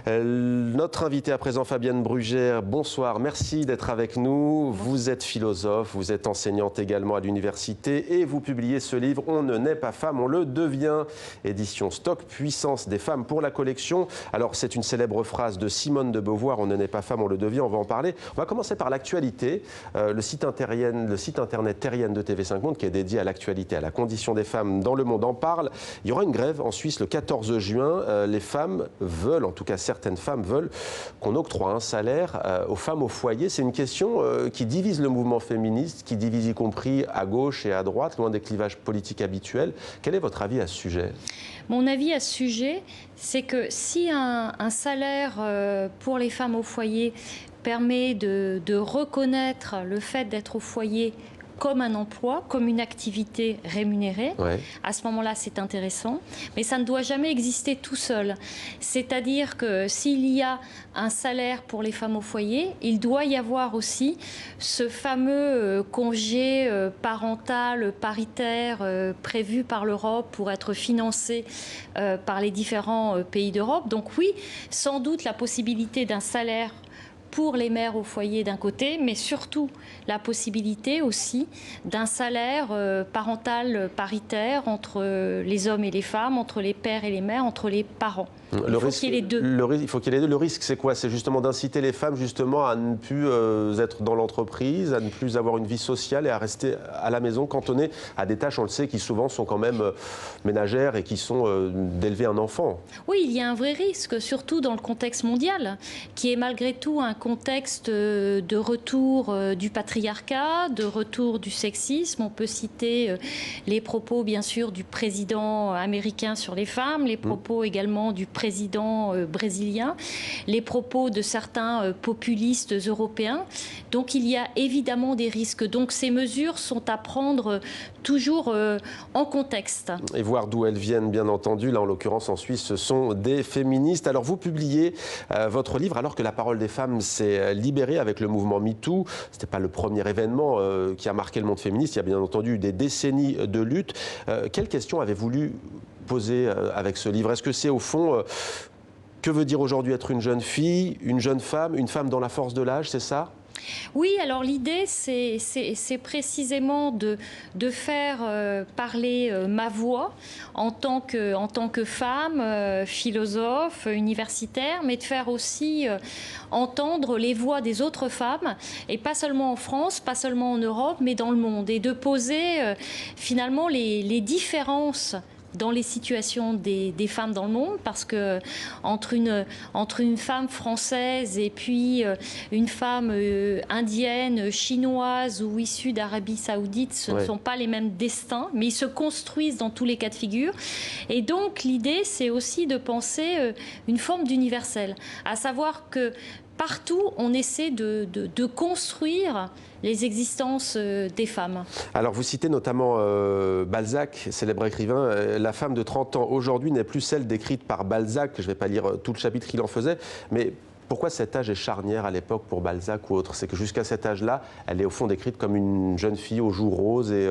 Notre invitée à présent, Fabienne Brugère, bonsoir, merci d'être avec nous. Vous êtes philosophe, vous êtes enseignante également à l'université et vous publiez ce livre « On ne naît pas femme, on le devient », édition Stock, puissance des femmes pour la collection. Alors c'est une célèbre phrase de Simone de Beauvoir, « On ne naît pas femme, on le devient », on va en parler. On va commencer par l'actualité, le site internet Terrienne de TV5 Monde qui est dédié à l'actualité, à la condition des femmes dans le monde en parle. Il y aura une grève en Suisse le 14 juin. Les femmes veulent, en tout cas certaines femmes veulent, qu'on octroie un salaire aux femmes au foyer. C'est une question qui divise le mouvement féministe, qui divise y compris à gauche et à droite, loin des clivages politiques habituels. Quel est votre avis à ce sujet ? Mon avis à ce sujet, c'est que si un salaire pour les femmes au foyer permet de reconnaître le fait d'être au foyer comme un emploi, comme une activité rémunérée. Ouais. À ce moment-là, c'est intéressant. Mais ça ne doit jamais exister tout seul. C'est-à-dire que s'il y a un salaire pour les femmes au foyer, il doit y avoir aussi ce fameux congé parental paritaire prévu par l'Europe pour être financé par les différents pays d'Europe. Donc oui, sans doute la possibilité d'un salaire pour les mères au foyer d'un côté, mais surtout la possibilité aussi d'un salaire parental paritaire entre les hommes et les femmes, entre les pères et les mères, entre les parents. Il faut qu'il y ait les deux. Il faut qu'il y ait les deux. Le risque, c'est quoi? C'est justement d'inciter les femmes justement à ne plus être dans l'entreprise, à ne plus avoir une vie sociale et à rester à la maison, cantonnées à des tâches, on le sait, qui souvent sont quand même ménagères et qui sont d'élever un enfant. Oui, il y a un vrai risque, surtout dans le contexte mondial, qui est malgré tout un contexte de retour du patriarcat, de retour du sexisme. On peut citer les propos, bien sûr, du président américain sur les femmes, les propos également du président brésilien, les propos de certains populistes européens. Donc il y a évidemment des risques. Donc ces mesures sont à prendre toujours en contexte. Et voir d'où elles viennent, bien entendu. Là, en l'occurrence, en Suisse, ce sont des féministes. Alors vous publiez votre livre alors que la parole des femmes s'est libérée avec le mouvement MeToo. Ce n'était pas le premier événement qui a marqué le monde féministe. Il y a bien entendu des décennies de lutte. Quelles questions avez-vous voulu poser avec ce livre? Est-ce que c'est au fond, que veut dire aujourd'hui être une jeune fille, une jeune femme, une femme dans la force de l'âge, c'est ça? Oui, alors l'idée, c'est précisément de faire parler ma voix en tant que femme, philosophe, universitaire, mais de faire aussi entendre les voix des autres femmes, et pas seulement en France, pas seulement en Europe, mais dans le monde, et de poser finalement les différences dans les situations des femmes dans le monde, parce que entre une femme française et puis une femme indienne, chinoise ou issue d'Arabie Saoudite, ce ne sont pas les mêmes destins, mais ils se construisent dans tous les cas de figure. Et donc l'idée, c'est aussi de penser une forme d'universel, à savoir que partout, on essaie de construire les existences des femmes. Alors vous citez notamment Balzac, célèbre écrivain. La femme de 30 ans aujourd'hui n'est plus celle décrite par Balzac. Je ne vais pas lire tout le chapitre qu'il en faisait, mais pourquoi cet âge est charnière à l'époque pour Balzac ou autre? C'est que jusqu'à cet âge-là, elle est au fond décrite comme une jeune fille aux joues roses et...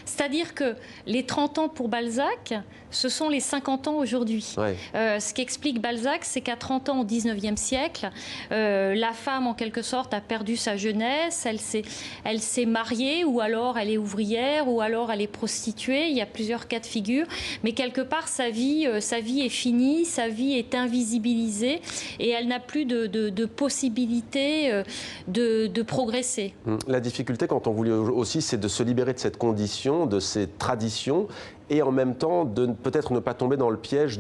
C'est-à-dire que les 30 ans pour Balzac, ce sont les 50 ans aujourd'hui. Ouais. Ce qu'explique Balzac, c'est qu'à 30 ans au 19e siècle, la femme, en quelque sorte, a perdu sa jeunesse, elle s'est mariée, ou alors elle est ouvrière, ou alors elle est prostituée. Il y a plusieurs cas de figure. Mais quelque part, sa vie est finie, sa vie est invisibilisée, et elle n'a plus de possibilité de progresser. La difficulté, quand on voulait aussi, c'est de se libérer de cette condition, de ces traditions, et en même temps de peut-être ne pas tomber dans le piège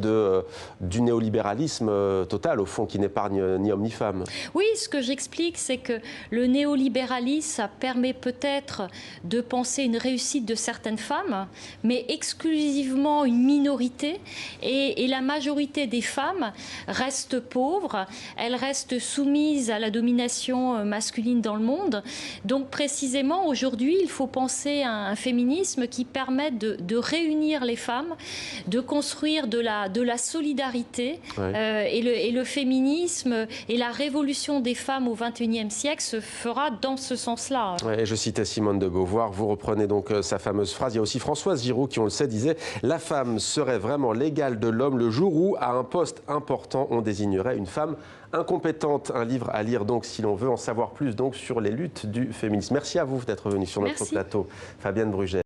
du néolibéralisme total, au fond, qui n'épargne ni homme ni femme. Oui, ce que j'explique, c'est que le néolibéralisme, ça permet peut-être de penser une réussite de certaines femmes, mais exclusivement une minorité, et la majorité des femmes restent pauvres, elles restent soumises à la domination masculine dans le monde. Donc précisément, aujourd'hui, il faut penser à un féminisme qui permette de réunir réunir les femmes, de construire de la solidarité. Et le féminisme et la révolution des femmes au XXIe siècle se fera dans ce sens-là. Ouais, je citais Simone de Beauvoir, vous reprenez donc sa fameuse phrase. Il y a aussi Françoise Giroud qui, on le sait, disait « La femme serait vraiment l'égale de l'homme le jour où, à un poste important, on désignerait une femme incompétente ». Un livre à lire donc si l'on veut en savoir plus donc sur les luttes du féminisme. Merci à vous d'être venu sur notre plateau, Fabienne Brugère.